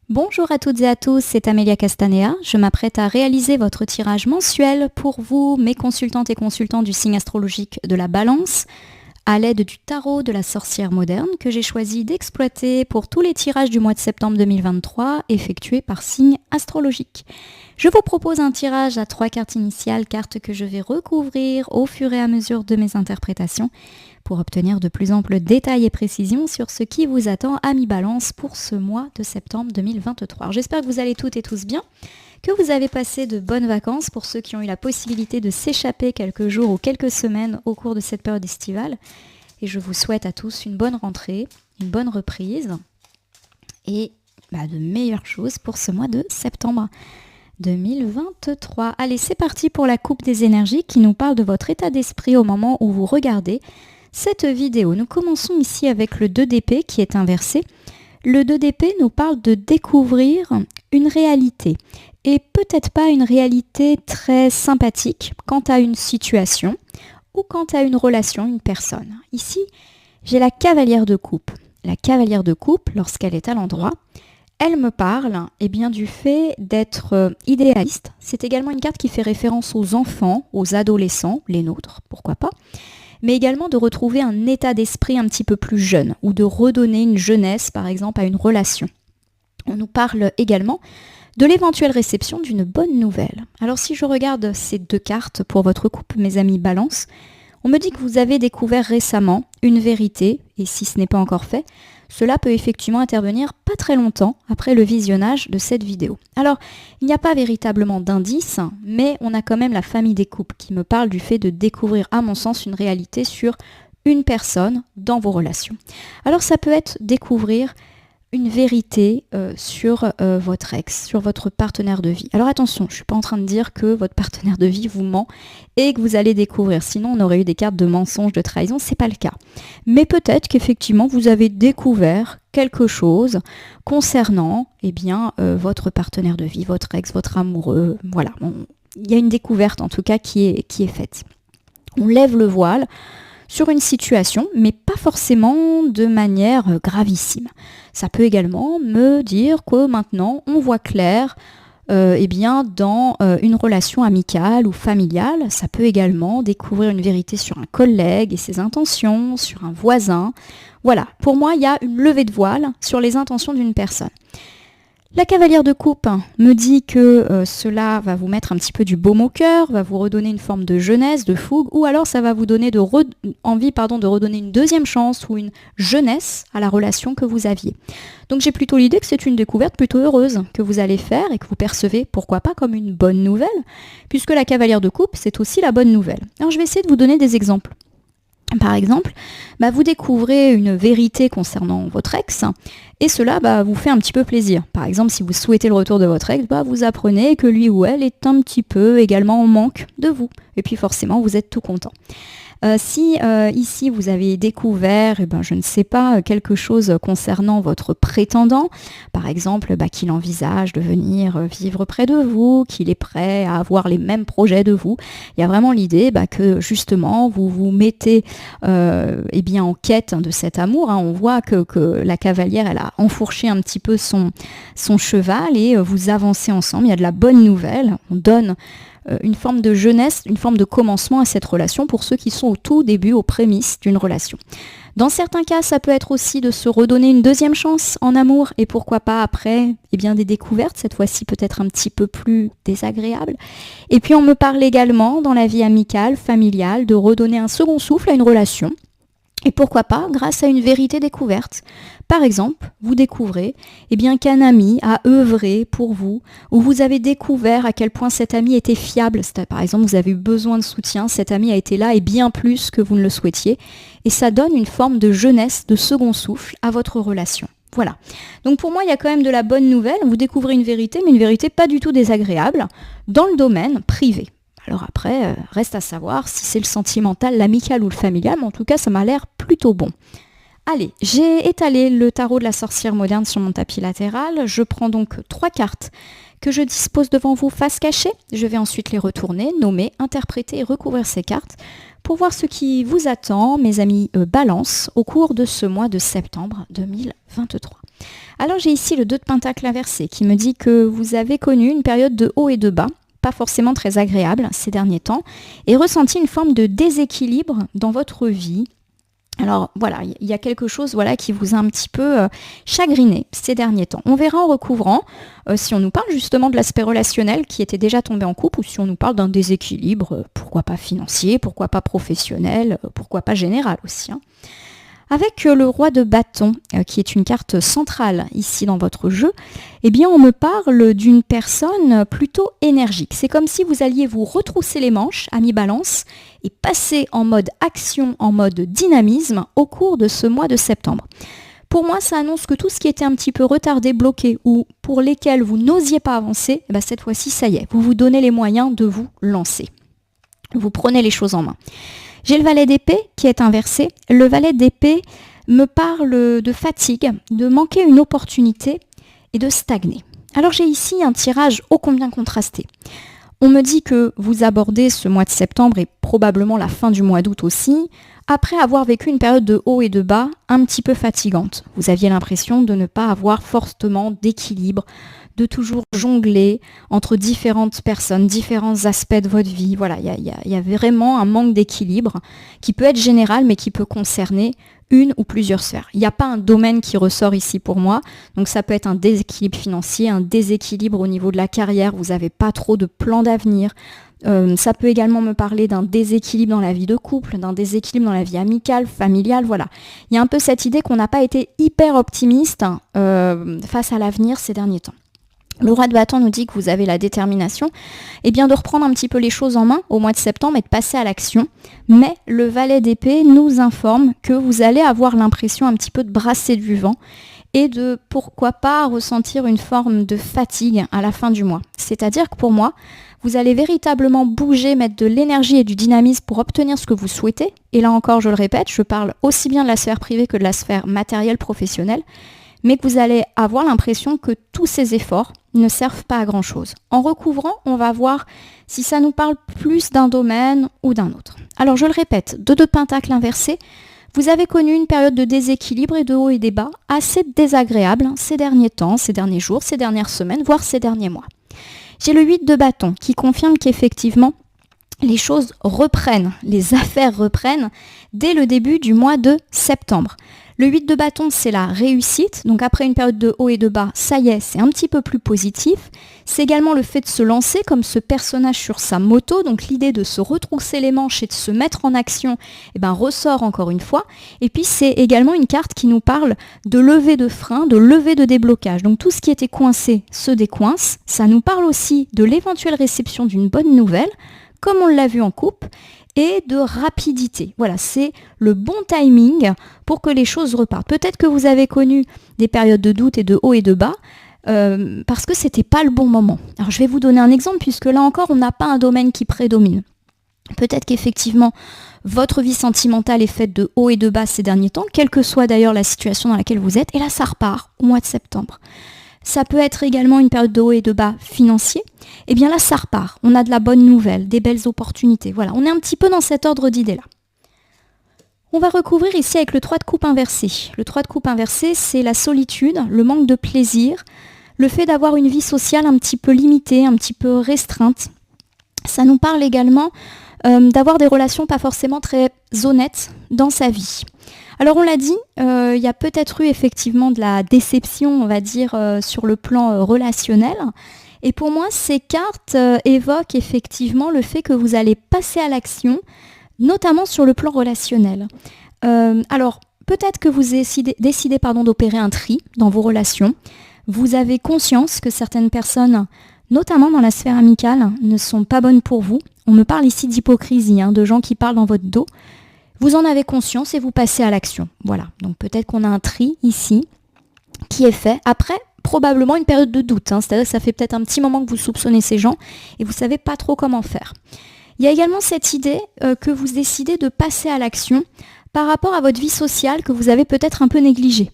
Bonjour à toutes et à tous, c'est Amélia Castanea. Je m'apprête à réaliser votre tirage mensuel pour vous, mes consultantes et consultants du signe astrologique de la Balance, à l'aide du tarot de la sorcière moderne que j'ai choisi d'exploiter pour tous les tirages du mois de septembre 2023 effectués par signe astrologique. Je vous propose un tirage à 3 cartes initiales, cartes que je vais recouvrir au fur et à mesure de mes interprétations pour obtenir de plus amples détails et précisions sur ce qui vous attend à mi-balance pour ce mois de septembre 2023. J'espère que vous allez toutes et tous bien, que vous avez passé de bonnes vacances pour ceux qui ont eu la possibilité de s'échapper quelques jours ou quelques semaines au cours de cette période estivale. Et je vous souhaite à tous une bonne rentrée, une bonne reprise et de meilleures choses pour ce mois de septembre 2023. Allez, c'est parti pour la coupe des énergies qui nous parle de votre état d'esprit au moment où vous regardez cette vidéo. Nous commençons ici avec le 2 d'épée qui est inversé. Le 2 d'épée nous parle de découvrir une réalité et peut-être pas une réalité très sympathique quant à une situation ou quant à une relation, une personne. Ici, j'ai la cavalière de coupe. La cavalière de coupe, lorsqu'elle est à l'endroit, elle me parle du fait d'être idéaliste. C'est également une carte qui fait référence aux enfants, aux adolescents, les nôtres, pourquoi pas, mais également de retrouver un état d'esprit un petit peu plus jeune ou de redonner une jeunesse, par exemple, à une relation. On nous parle également de l'éventuelle réception d'une bonne nouvelle. Alors si je regarde ces 2 cartes pour votre couple, mes amis Balance, on me dit que vous avez découvert récemment une vérité, et si ce n'est pas encore fait, cela peut effectivement intervenir pas très longtemps après le visionnage de cette vidéo. Alors, il n'y a pas véritablement d'indice, mais on a quand même la famille des couples qui me parle du fait de découvrir, à mon sens, une réalité sur une personne dans vos relations. Alors, ça peut être découvrir une vérité sur votre ex, sur votre partenaire de vie. Alors attention, je ne suis pas en train de dire que votre partenaire de vie vous ment et que vous allez découvrir. Sinon, on aurait eu des cartes de mensonge, de trahison. C'est pas le cas. Mais peut-être qu'effectivement, vous avez découvert quelque chose concernant votre partenaire de vie, votre ex, votre amoureux. Voilà, il y a une découverte en tout cas qui est faite. On lève le voile sur une situation, mais pas forcément de manière gravissime. Ça peut également me dire que maintenant, on voit clair dans une relation amicale ou familiale. Ça peut également découvrir une vérité sur un collègue et ses intentions, sur un voisin. Voilà, pour moi, il y a une levée de voile sur les intentions d'une personne. La cavalière de coupe me dit que cela va vous mettre un petit peu du baume au cœur, va vous redonner une forme de jeunesse, de fougue, ou alors ça va vous donner envie de redonner une deuxième chance ou une jeunesse à la relation que vous aviez. Donc j'ai plutôt l'idée que c'est une découverte plutôt heureuse que vous allez faire et que vous percevez, pourquoi pas, comme une bonne nouvelle, puisque la cavalière de coupe, c'est aussi la bonne nouvelle. Alors je vais essayer de vous donner des exemples. Par exemple, vous découvrez une vérité concernant votre ex et cela vous fait un petit peu plaisir. Par exemple, si vous souhaitez le retour de votre ex, vous apprenez que lui ou elle est un petit peu également en manque de vous. Et puis forcément, vous êtes tout content. Si ici vous avez découvert, je ne sais pas, quelque chose concernant votre prétendant, par exemple qu'il envisage de venir vivre près de vous, qu'il est prêt à avoir les mêmes projets de vous, il y a vraiment l'idée que justement vous vous mettez en quête de cet amour. On voit que la cavalière, elle a enfourché un petit peu son cheval et vous avancez ensemble, il y a de la bonne nouvelle, on donne une forme de jeunesse, une forme de commencement à cette relation pour ceux qui sont au tout début, aux prémices d'une relation. Dans certains cas, ça peut être aussi de se redonner une deuxième chance en amour et pourquoi pas après des découvertes, cette fois-ci peut-être un petit peu plus désagréables. Et puis on me parle également dans la vie amicale, familiale, de redonner un second souffle à une relation. Et pourquoi pas, grâce à une vérité découverte. Par exemple, vous découvrez qu'un ami a œuvré pour vous, ou vous avez découvert à quel point cet ami était fiable. Par exemple, vous avez eu besoin de soutien, cet ami a été là et bien plus que vous ne le souhaitiez. Et ça donne une forme de jeunesse, de second souffle à votre relation. Voilà. Donc pour moi, il y a quand même de la bonne nouvelle. Vous découvrez une vérité, mais une vérité pas du tout désagréable, dans le domaine privé. Alors après, reste à savoir si c'est le sentimental, l'amical ou le familial, mais en tout cas, ça m'a l'air plutôt bon. Allez, j'ai étalé le tarot de la sorcière moderne sur mon tapis latéral. Je prends donc 3 cartes que je dispose devant vous face cachée. Je vais ensuite les retourner, nommer, interpréter et recouvrir ces cartes pour voir ce qui vous attend, mes amis Balance, au cours de ce mois de septembre 2023. Alors j'ai ici le 2 de Pentacle inversé qui me dit que vous avez connu une période de haut et de bas, pas forcément très agréable ces derniers temps, et ressenti une forme de déséquilibre dans votre vie. Alors voilà, il y a quelque chose qui vous a un petit peu chagriné ces derniers temps. On verra en recouvrant si on nous parle justement de l'aspect relationnel qui était déjà tombé en couple ou si on nous parle d'un déséquilibre, pourquoi pas financier, pourquoi pas professionnel, pourquoi pas général aussi. Avec le roi de bâton, qui est une carte centrale ici dans votre jeu, eh bien on me parle d'une personne plutôt énergique. C'est comme si vous alliez vous retrousser les manches à mi-balance et passer en mode action, en mode dynamisme au cours de ce mois de septembre. Pour moi, ça annonce que tout ce qui était un petit peu retardé, bloqué ou pour lesquels vous n'osiez pas avancer, cette fois-ci, ça y est, vous vous donnez les moyens de vous lancer. Vous prenez les choses en main. J'ai le valet d'épée qui est inversé. Le valet d'épée me parle de fatigue, de manquer une opportunité et de stagner. Alors j'ai ici un tirage ô combien contrasté. On me dit que vous abordez ce mois de septembre et probablement la fin du mois d'août aussi, après avoir vécu une période de haut et de bas un petit peu fatigante. Vous aviez l'impression de ne pas avoir fortement d'équilibre, de toujours jongler entre différentes personnes, différents aspects de votre vie. Voilà, il y a vraiment un manque d'équilibre qui peut être général, mais qui peut concerner une ou plusieurs sphères. Il n'y a pas un domaine qui ressort ici pour moi. Donc ça peut être un déséquilibre financier, un déséquilibre au niveau de la carrière. Vous n'avez pas trop de plan d'avenir. Ça peut également me parler d'un déséquilibre dans la vie de couple, d'un déséquilibre dans la vie amicale, familiale, voilà. Il y a un peu cette idée qu'on n'a pas été hyper optimiste face à l'avenir ces derniers temps. Le roi de bâton nous dit que vous avez la détermination de reprendre un petit peu les choses en main au mois de septembre et de passer à l'action. Mais le valet d'épée nous informe que vous allez avoir l'impression un petit peu de brasser du vent et de, pourquoi pas, ressentir une forme de fatigue à la fin du mois. C'est-à-dire que pour moi, vous allez véritablement bouger, mettre de l'énergie et du dynamisme pour obtenir ce que vous souhaitez. Et là encore, je le répète, je parle aussi bien de la sphère privée que de la sphère matérielle professionnelle, mais que vous allez avoir l'impression que tous ces efforts ne servent pas à grand-chose. En recouvrant, on va voir si ça nous parle plus d'un domaine ou d'un autre. Alors je le répète, 2 de Pentacle inversé, vous avez connu une période de déséquilibre et de hauts et des bas assez désagréable ces derniers temps, ces derniers jours, ces dernières semaines, voire ces derniers mois. J'ai le 8 de bâton qui confirme qu'effectivement, les choses reprennent, les affaires reprennent dès le début du mois de septembre. Le 8 de bâton, c'est la réussite. Donc après une période de haut et de bas, ça y est, c'est un petit peu plus positif. C'est également le fait de se lancer comme ce personnage sur sa moto. Donc l'idée de se retrousser les manches et de se mettre en action ressort encore une fois. Et puis c'est également une carte qui nous parle de levée de frein, de levée de déblocage. Donc tout ce qui était coincé se décoince. Ça nous parle aussi de l'éventuelle réception d'une bonne nouvelle, comme on l'a vu en coupe, et de rapidité. Voilà, c'est le bon timing pour que les choses repartent. Peut-être que vous avez connu des périodes de doute et de haut et de bas parce que c'était pas le bon moment. Alors je vais vous donner un exemple puisque là encore, on n'a pas un domaine qui prédomine. Peut-être qu'effectivement, votre vie sentimentale est faite de haut et de bas ces derniers temps, quelle que soit d'ailleurs la situation dans laquelle vous êtes, et là ça repart au mois de septembre. Ça peut être également une période de haut et de bas financier. Et bien là, ça repart. On a de la bonne nouvelle, des belles opportunités. Voilà, on est un petit peu dans cet ordre d'idées-là. On va recouvrir ici avec le 3 de coupe inversé. Le 3 de coupe inversé, c'est la solitude, le manque de plaisir, le fait d'avoir une vie sociale un petit peu limitée, un petit peu restreinte. Ça nous parle également d'avoir des relations pas forcément très honnêtes dans sa vie. Alors on l'a dit, il y a peut-être eu effectivement de la déception, on va dire, sur le plan relationnel. Et pour moi, ces cartes évoquent effectivement le fait que vous allez passer à l'action, notamment sur le plan relationnel. Alors, peut-être que vous décidez d'opérer un tri dans vos relations. Vous avez conscience que certaines personnes, notamment dans la sphère amicale, ne sont pas bonnes pour vous. On me parle ici d'hypocrisie, de gens qui parlent dans votre dos. Vous en avez conscience et vous passez à l'action. Voilà, donc peut-être qu'on a un tri ici qui est fait. Après, probablement une période de doute, c'est-à-dire que ça fait peut-être un petit moment que vous soupçonnez ces gens et vous ne savez pas trop comment faire. Il y a également cette idée que vous décidez de passer à l'action par rapport à votre vie sociale que vous avez peut-être un peu négligée.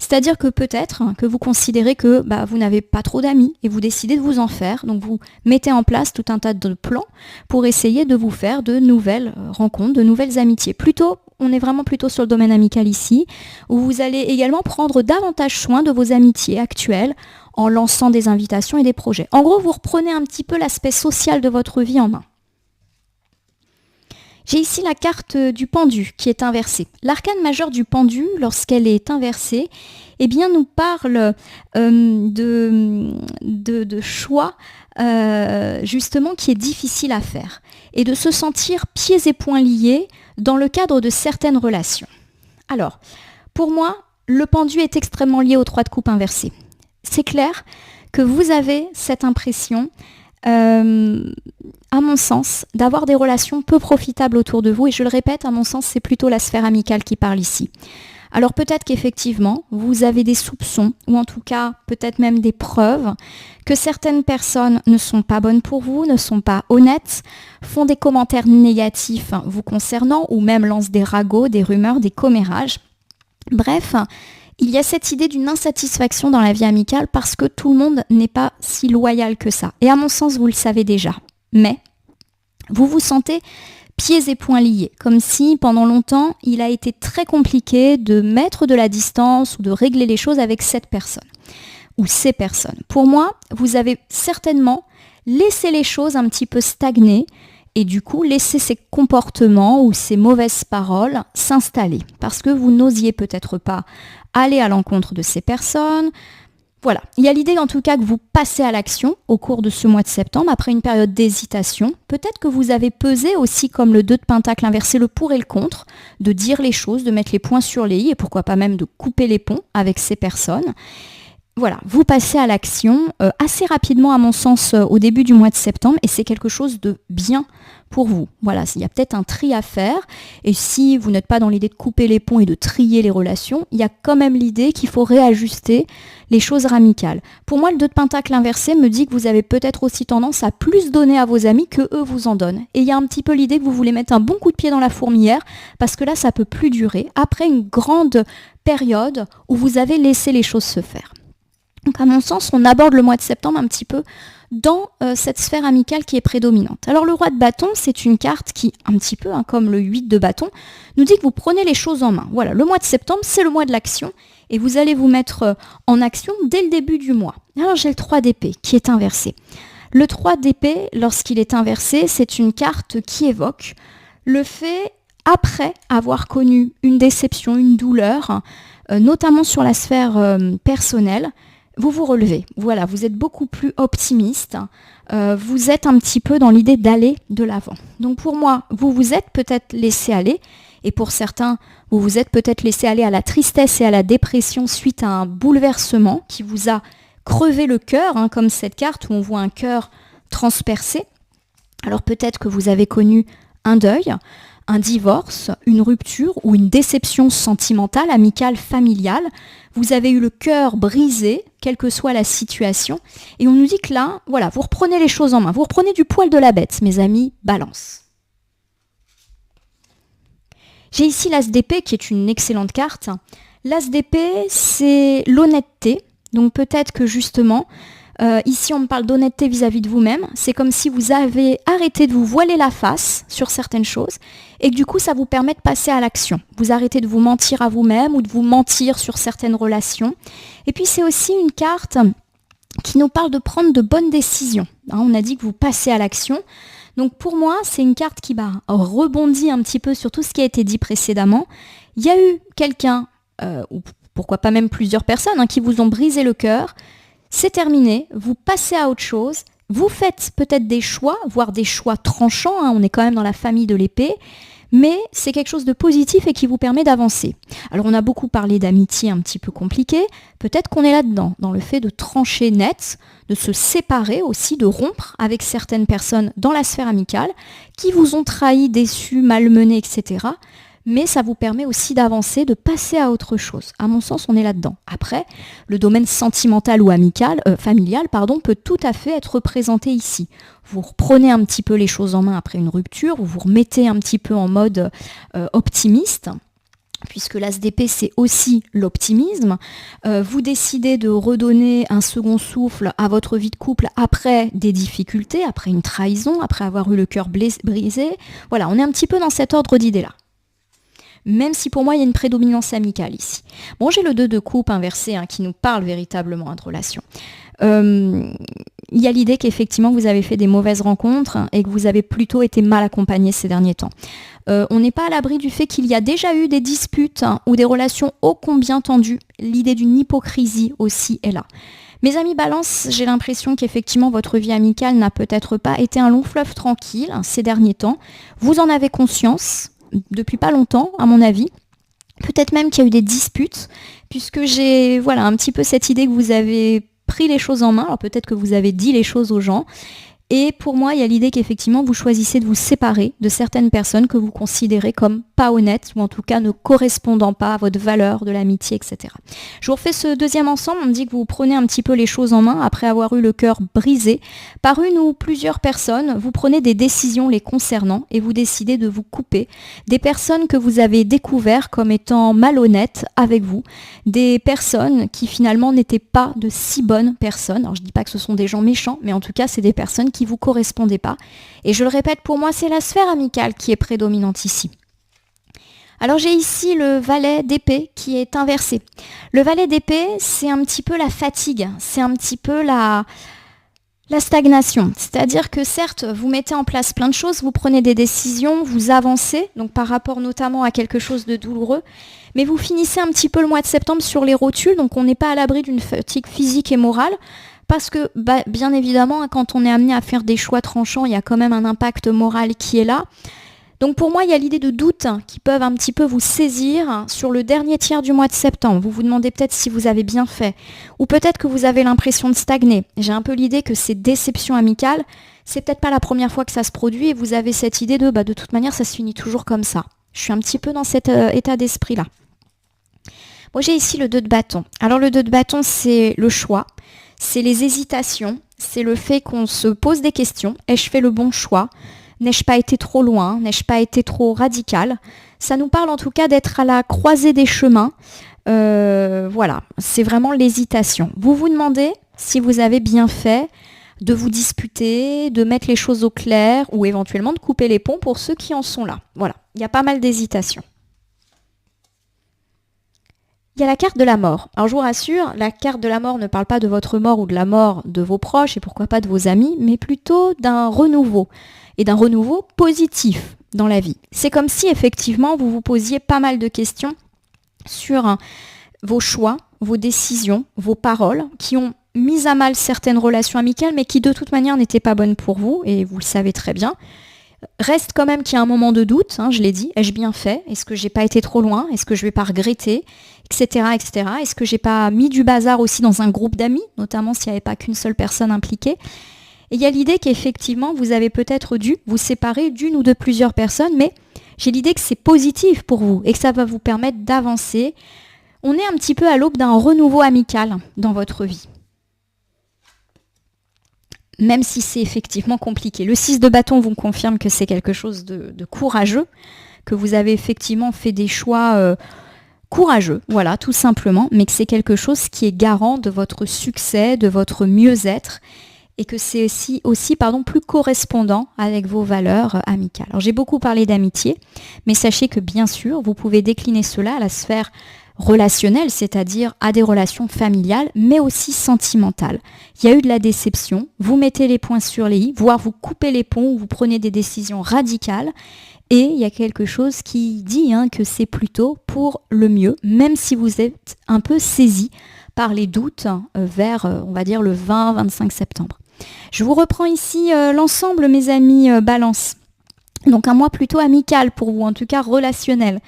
C'est-à-dire que peut-être que vous considérez que vous n'avez pas trop d'amis et vous décidez de vous en faire. Donc vous mettez en place tout un tas de plans pour essayer de vous faire de nouvelles rencontres, de nouvelles amitiés. Plutôt on est vraiment plutôt sur le domaine amical ici, où vous allez également prendre davantage soin de vos amitiés actuelles en lançant des invitations et des projets. En gros, vous reprenez un petit peu l'aspect social de votre vie en main. J'ai ici la carte du pendu qui est inversée. L'arcane majeur du pendu, lorsqu'elle est inversée, eh bien, nous parle de choix justement qui est difficile à faire et de se sentir pieds et poings liés dans le cadre de certaines relations. Alors, pour moi, le pendu est extrêmement lié aux 3 de coupe inversés. C'est clair que vous avez cette impression à mon sens, d'avoir des relations peu profitables autour de vous. Et je le répète, à mon sens, c'est plutôt la sphère amicale qui parle ici. Alors peut-être qu'effectivement, vous avez des soupçons, ou en tout cas peut-être même des preuves, que certaines personnes ne sont pas bonnes pour vous, ne sont pas honnêtes, font des commentaires négatifs vous concernant, ou même lancent des ragots, des rumeurs, des commérages. Bref, il y a cette idée d'une insatisfaction dans la vie amicale parce que tout le monde n'est pas si loyal que ça. Et à mon sens, vous le savez déjà. Mais vous vous sentez pieds et poings liés, comme si pendant longtemps, il a été très compliqué de mettre de la distance ou de régler les choses avec cette personne ou ces personnes. Pour moi, vous avez certainement laissé les choses un petit peu stagner et du coup laissé ces comportements ou ces mauvaises paroles s'installer parce que vous n'osiez peut-être pas aller à l'encontre de ces personnes. Voilà, il y a l'idée en tout cas que vous passez à l'action au cours de ce mois de septembre, après une période d'hésitation. Peut-être que vous avez pesé aussi comme le 2 de Pentacle inversé le pour et le contre, de dire les choses, de mettre les points sur les i et pourquoi pas même de couper les ponts avec ces personnes. Voilà, vous passez à l'action assez rapidement à mon sens au début du mois de septembre et c'est quelque chose de bien pour vous. Voilà, il y a peut-être un tri à faire et si vous n'êtes pas dans l'idée de couper les ponts et de trier les relations, il y a quand même l'idée qu'il faut réajuster les choses amicales. Pour moi, le 2 de Pentacle inversé me dit que vous avez peut-être aussi tendance à plus donner à vos amis que eux vous en donnent. Et il y a un petit peu l'idée que vous voulez mettre un bon coup de pied dans la fourmilière parce que là, ça peut plus durer après une grande période où vous avez laissé les choses se faire. Donc à mon sens, on aborde le mois de septembre un petit peu dans cette sphère amicale qui est prédominante. Alors le roi de bâton, c'est une carte qui, un petit peu comme le 8 de bâton, nous dit que vous prenez les choses en main. Voilà, le mois de septembre, c'est le mois de l'action et vous allez vous mettre en action dès le début du mois. Alors j'ai le 3 d'épée qui est inversé. Le 3 d'épée, lorsqu'il est inversé, c'est une carte qui évoque le fait, après avoir connu une déception, une douleur, notamment sur la sphère personnelle, vous vous relevez. Voilà, vous êtes beaucoup plus optimiste. Vous êtes un petit peu dans l'idée d'aller de l'avant. Donc pour moi, vous vous êtes peut-être laissé aller. Et pour certains, vous vous êtes peut-être laissé aller à la tristesse et à la dépression suite à un bouleversement qui vous a crevé le cœur, comme cette carte où on voit un cœur transpercé. Alors peut-être que vous avez connu un deuil, un divorce, une rupture ou une déception sentimentale, amicale, familiale. Vous avez eu le cœur brisé, quelle que soit la situation. Et on nous dit que là, voilà, vous reprenez les choses en main. Vous reprenez du poil de la bête, mes amis, balance. J'ai ici l'As d'épée qui est une excellente carte. L'As d'épée, c'est l'honnêteté. Donc peut-être que justement, ici on me parle d'honnêteté vis-à-vis de vous-même. C'est comme si vous avez arrêté de vous voiler la face sur certaines choses et que du coup ça vous permet de passer à l'action. Vous arrêtez de vous mentir à vous-même ou de vous mentir sur certaines relations. Et puis c'est aussi une carte qui nous parle de prendre de bonnes décisions. On a dit que vous passez à l'action. Donc pour moi, c'est une carte qui rebondit un petit peu sur tout ce qui a été dit précédemment. Il y a eu quelqu'un, ou pourquoi pas même plusieurs personnes, qui vous ont brisé le cœur. C'est terminé, vous passez à autre chose, vous faites peut-être des choix, voire des choix tranchants, on est quand même dans la famille de l'épée, mais c'est quelque chose de positif et qui vous permet d'avancer. Alors on a beaucoup parlé d'amitié un petit peu compliquée, peut-être qu'on est là-dedans, dans le fait de trancher net, de se séparer aussi, de rompre avec certaines personnes dans la sphère amicale, qui vous ont trahi, déçu, malmené, etc., mais ça vous permet aussi d'avancer, de passer à autre chose. À mon sens, on est là-dedans. Après, le domaine sentimental ou familial, peut tout à fait être représenté ici. Vous reprenez un petit peu les choses en main après une rupture, vous vous remettez un petit peu en mode optimiste, puisque l'As d'épée, c'est aussi l'optimisme. Vous décidez de redonner un second souffle à votre vie de couple après des difficultés, après une trahison, après avoir eu le cœur brisé. Voilà, on est un petit peu dans cet ordre d'idées-là. même si pour moi il y a une prédominance amicale ici. Bon, j'ai le 2 de coupe inversé qui nous parle véritablement de relation. Il y a l'idée qu'effectivement vous avez fait des mauvaises rencontres et que vous avez plutôt été mal accompagné ces derniers temps. On n'est pas à l'abri du fait qu'il y a déjà eu des disputes ou des relations ô combien tendues. L'idée d'une hypocrisie aussi est là. Mes amis Balance, j'ai l'impression qu'effectivement votre vie amicale n'a peut-être pas été un long fleuve tranquille ces derniers temps. Vous en avez conscience depuis pas longtemps, à mon avis. Peut-être même qu'il y a eu des disputes, puisque j'ai un petit peu cette idée que vous avez pris les choses en main. Alors peut-être que vous avez dit les choses aux gens. Et pour moi, il y a l'idée qu'effectivement, vous choisissez de vous séparer de certaines personnes que vous considérez comme pas honnêtes, ou en tout cas ne correspondant pas à votre valeur de l'amitié, etc. Je vous refais ce deuxième ensemble. On me dit que vous prenez un petit peu les choses en main après avoir eu le cœur brisé par une ou plusieurs personnes. Vous prenez des décisions les concernant et vous décidez de vous couper des personnes que vous avez découvertes comme étant malhonnêtes avec vous, des personnes qui finalement n'étaient pas de si bonnes personnes. Alors je ne dis pas que ce sont des gens méchants, mais en tout cas, c'est des personnes qui ne vous correspondaient pas. Et je le répète, pour moi, c'est la sphère amicale qui est prédominante ici. Alors j'ai ici le valet d'épée qui est inversé. Le valet d'épée, c'est un petit peu la fatigue, c'est un petit peu la stagnation. C'est-à-dire que certes, vous mettez en place plein de choses, vous prenez des décisions, vous avancez, donc par rapport notamment à quelque chose de douloureux, mais vous finissez un petit peu le mois de septembre sur les rotules, donc on n'est pas à l'abri d'une fatigue physique et morale, parce que bien évidemment, quand on est amené à faire des choix tranchants, il y a quand même un impact moral qui est là. Donc pour moi, il y a l'idée de doutes qui peuvent un petit peu vous saisir sur le dernier tiers du mois de septembre. Vous vous demandez peut-être si vous avez bien fait, ou peut-être que vous avez l'impression de stagner. J'ai un peu l'idée que ces déceptions amicales, c'est peut-être pas la première fois que ça se produit et vous avez cette idée de toute manière, ça se finit toujours comme ça. Je suis un petit peu dans cet état d'esprit-là. Moi, j'ai ici le 2 de bâton. Alors le 2 de bâton, c'est le choix, c'est les hésitations, c'est le fait qu'on se pose des questions. Ai-je fait le bon choix ? N'ai-je pas été trop loin ? N'ai-je pas été trop radical ? Ça nous parle en tout cas d'être à la croisée des chemins. C'est vraiment l'hésitation. Vous vous demandez si vous avez bien fait de vous disputer, de mettre les choses au clair ou éventuellement de couper les ponts pour ceux qui en sont là. Voilà, il y a pas mal d'hésitation. Il y a la carte de la mort. Alors je vous rassure, la carte de la mort ne parle pas de votre mort ou de la mort de vos proches et pourquoi pas de vos amis, mais plutôt d'un renouveau. Et d'un renouveau positif dans la vie. C'est comme si effectivement vous vous posiez pas mal de questions sur vos choix, vos décisions, vos paroles qui ont mis à mal certaines relations amicales mais qui de toute manière n'étaient pas bonnes pour vous et vous le savez très bien. Reste quand même qu'il y a un moment de doute, je l'ai dit, ai-je bien fait ? Est-ce que j'ai pas été trop loin ? Est-ce que je vais pas regretter ? Etc. Est-ce que j'ai pas mis du bazar aussi dans un groupe d'amis, notamment s'il n'y avait pas qu'une seule personne impliquée ? Et il y a l'idée qu'effectivement, vous avez peut-être dû vous séparer d'une ou de plusieurs personnes, mais j'ai l'idée que c'est positif pour vous et que ça va vous permettre d'avancer. On est un petit peu à l'aube d'un renouveau amical dans votre vie. Même si c'est effectivement compliqué. Le 6 de bâton vous confirme que c'est quelque chose de courageux, que vous avez effectivement fait des choix courageux, voilà, tout simplement, mais que c'est quelque chose qui est garant de votre succès, de votre mieux-être, et que c'est aussi plus correspondant avec vos valeurs amicales. Alors j'ai beaucoup parlé d'amitié, mais sachez que bien sûr, vous pouvez décliner cela à la sphère relationnelle, c'est-à-dire à des relations familiales, mais aussi sentimentales. Il y a eu de la déception, vous mettez les points sur les i, voire vous coupez les ponts, vous prenez des décisions radicales, et il y a quelque chose qui dit que c'est plutôt pour le mieux, même si vous êtes un peu saisi par les doutes vers, on va dire, le 20-25 septembre. Je vous reprends ici l'ensemble, mes amis Balance. Donc un mois plutôt amical pour vous, en tout cas relationnel.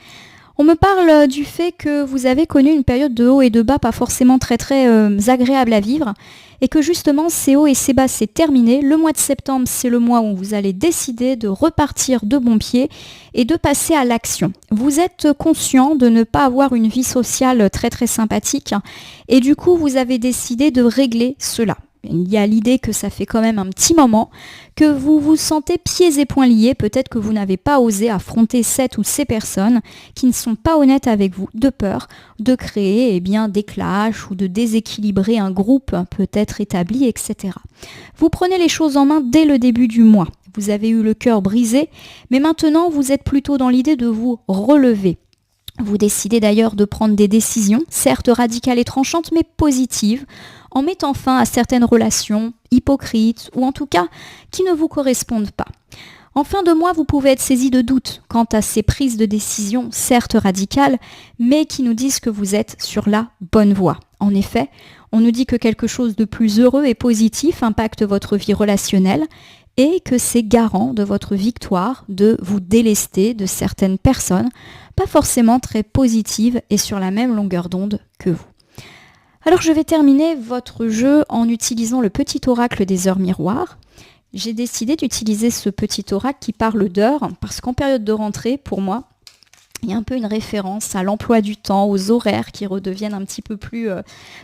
On me parle du fait que vous avez connu une période de hauts et de bas pas forcément très agréable à vivre et que justement ces hauts et ces bas c'est terminé. Le mois de septembre c'est le mois où vous allez décider de repartir de bon pied et de passer à l'action. Vous êtes conscient de ne pas avoir une vie sociale très sympathique et du coup vous avez décidé de régler cela. Il y a l'idée que ça fait quand même un petit moment que vous vous sentez pieds et poings liés. Peut-être que vous n'avez pas osé affronter cette ou ces personnes qui ne sont pas honnêtes avec vous, de peur de créer des clashs ou de déséquilibrer un groupe peut-être établi, etc. Vous prenez les choses en main dès le début du mois. Vous avez eu le cœur brisé, mais maintenant vous êtes plutôt dans l'idée de vous relever. Vous décidez d'ailleurs de prendre des décisions, certes radicales et tranchantes, mais positives, en mettant fin à certaines relations hypocrites ou en tout cas qui ne vous correspondent pas. En fin de mois, vous pouvez être saisi de doutes quant à ces prises de décision, certes radicales, mais qui nous disent que vous êtes sur la bonne voie. En effet, on nous dit que quelque chose de plus heureux et positif impacte votre vie relationnelle et que c'est garant de votre victoire de vous délester de certaines personnes, pas forcément très positives et sur la même longueur d'onde que vous. Alors je vais terminer votre jeu en utilisant le petit oracle des heures miroirs. J'ai décidé d'utiliser ce petit oracle qui parle d'heures parce qu'en période de rentrée, pour moi, il y a un peu une référence à l'emploi du temps, aux horaires qui redeviennent un petit peu plus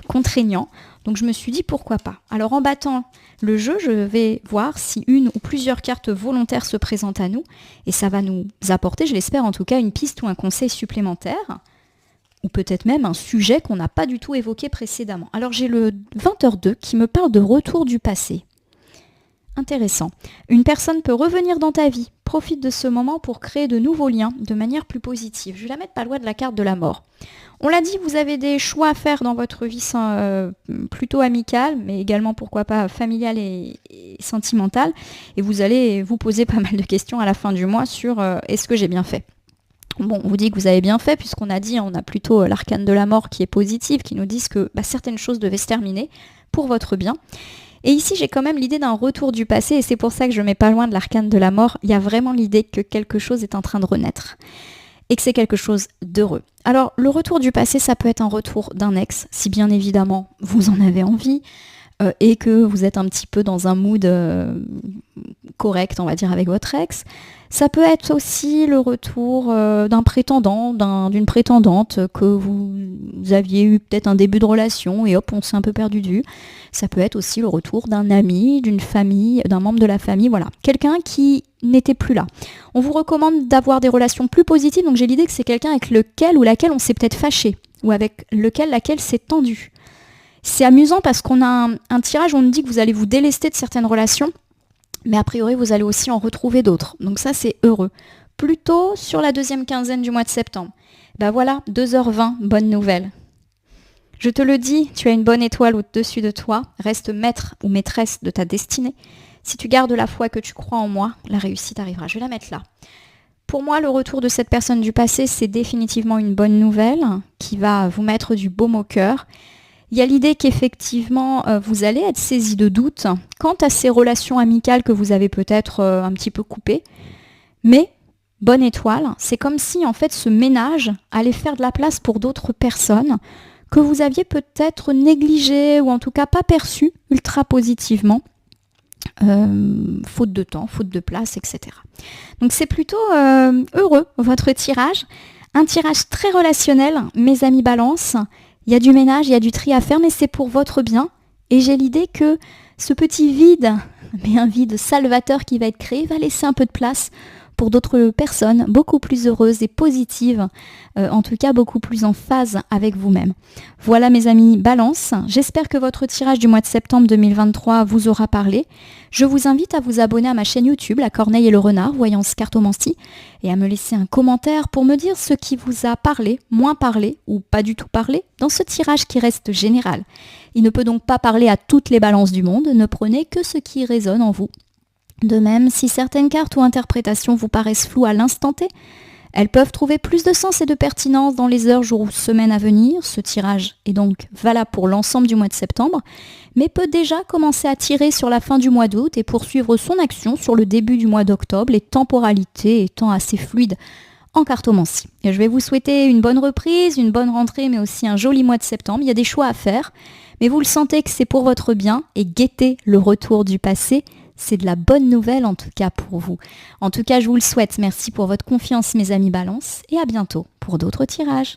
contraignants. Donc je me suis dit pourquoi pas. Alors en battant le jeu, je vais voir si une ou plusieurs cartes volontaires se présentent à nous et ça va nous apporter, je l'espère en tout cas, une piste ou un conseil supplémentaire ou peut-être même un sujet qu'on n'a pas du tout évoqué précédemment. Alors j'ai le 20h2 qui me parle de retour du passé. Intéressant. Une personne peut revenir dans ta vie. Profite de ce moment pour créer de nouveaux liens de manière plus positive. Je vais la mettre pas loin de la carte de la mort. On l'a dit, vous avez des choix à faire dans votre vie plutôt amicale, mais également, pourquoi pas, familiale et sentimentale. Et vous allez vous poser pas mal de questions à la fin du mois sur est-ce que j'ai bien fait ? Bon, on vous dit que vous avez bien fait, puisqu'on a dit, on a plutôt l'arcane de la mort qui est positive, qui nous dit que certaines choses devaient se terminer pour votre bien. Et ici, j'ai quand même l'idée d'un retour du passé, et c'est pour ça que je ne mets pas loin de l'arcane de la mort. Il y a vraiment l'idée que quelque chose est en train de renaître, et que c'est quelque chose d'heureux. Alors, le retour du passé, ça peut être un retour d'un ex, si bien évidemment vous en avez envie, et que vous êtes un petit peu dans un mood correct, on va dire, avec votre ex. Ça peut être aussi le retour d'un prétendant, d'une prétendante que vous aviez eu peut-être un début de relation et hop, on s'est un peu perdu de vue. Ça peut être aussi le retour d'un ami, d'une famille, d'un membre de la famille, voilà. Quelqu'un qui n'était plus là. On vous recommande d'avoir des relations plus positives, donc j'ai l'idée que c'est quelqu'un avec lequel ou laquelle on s'est peut-être fâché, ou avec laquelle c'est tendu. C'est amusant parce qu'on a un tirage où on nous dit que vous allez vous délester de certaines relations, mais a priori, vous allez aussi en retrouver d'autres. Donc ça, c'est heureux. Plutôt sur la deuxième quinzaine du mois de septembre. Voilà, 2h20, bonne nouvelle. Je te le dis, tu as une bonne étoile au-dessus de toi. Reste maître ou maîtresse de ta destinée. Si tu gardes la foi que tu crois en moi, la réussite arrivera. Je vais la mettre là. Pour moi, le retour de cette personne du passé, c'est définitivement une bonne nouvelle qui va vous mettre du baume au cœur. Il y a l'idée qu'effectivement, vous allez être saisi de doutes quant à ces relations amicales que vous avez peut-être un petit peu coupées. Mais, bonne étoile, c'est comme si en fait ce ménage allait faire de la place pour d'autres personnes que vous aviez peut-être négligées ou en tout cas pas perçues ultra positivement. Faute de temps, faute de place, etc. Donc c'est plutôt heureux votre tirage. Un tirage très relationnel, mes amis Balance. Il y a du ménage, il y a du tri à faire, mais c'est pour votre bien. Et j'ai l'idée que ce petit vide, mais un vide salvateur qui va être créé, va laisser un peu de place pour d'autres personnes beaucoup plus heureuses et positives, en tout cas beaucoup plus en phase avec vous-même. Voilà mes amis Balance, j'espère que votre tirage du mois de septembre 2023 vous aura parlé. Je vous invite à vous abonner à ma chaîne YouTube, La Corneille et le Renard, Voyance Cartomancie, et à me laisser un commentaire pour me dire ce qui vous a parlé, moins parlé ou pas du tout parlé dans ce tirage qui reste général. Il ne peut donc pas parler à toutes les balances du monde, ne prenez que ce qui résonne en vous. De même, si certaines cartes ou interprétations vous paraissent floues à l'instant T, elles peuvent trouver plus de sens et de pertinence dans les heures, jours ou semaines à venir. Ce tirage est donc valable pour l'ensemble du mois de septembre, mais peut déjà commencer à tirer sur la fin du mois d'août et poursuivre son action sur le début du mois d'octobre, les temporalités étant assez fluides en cartomancie. Et je vais vous souhaiter une bonne reprise, une bonne rentrée, mais aussi un joli mois de septembre. Il y a des choix à faire, mais vous le sentez que c'est pour votre bien et guettez le retour du passé. C'est de la bonne nouvelle en tout cas pour vous. En tout cas, je vous le souhaite. Merci pour votre confiance mes amis Balance et à bientôt pour d'autres tirages.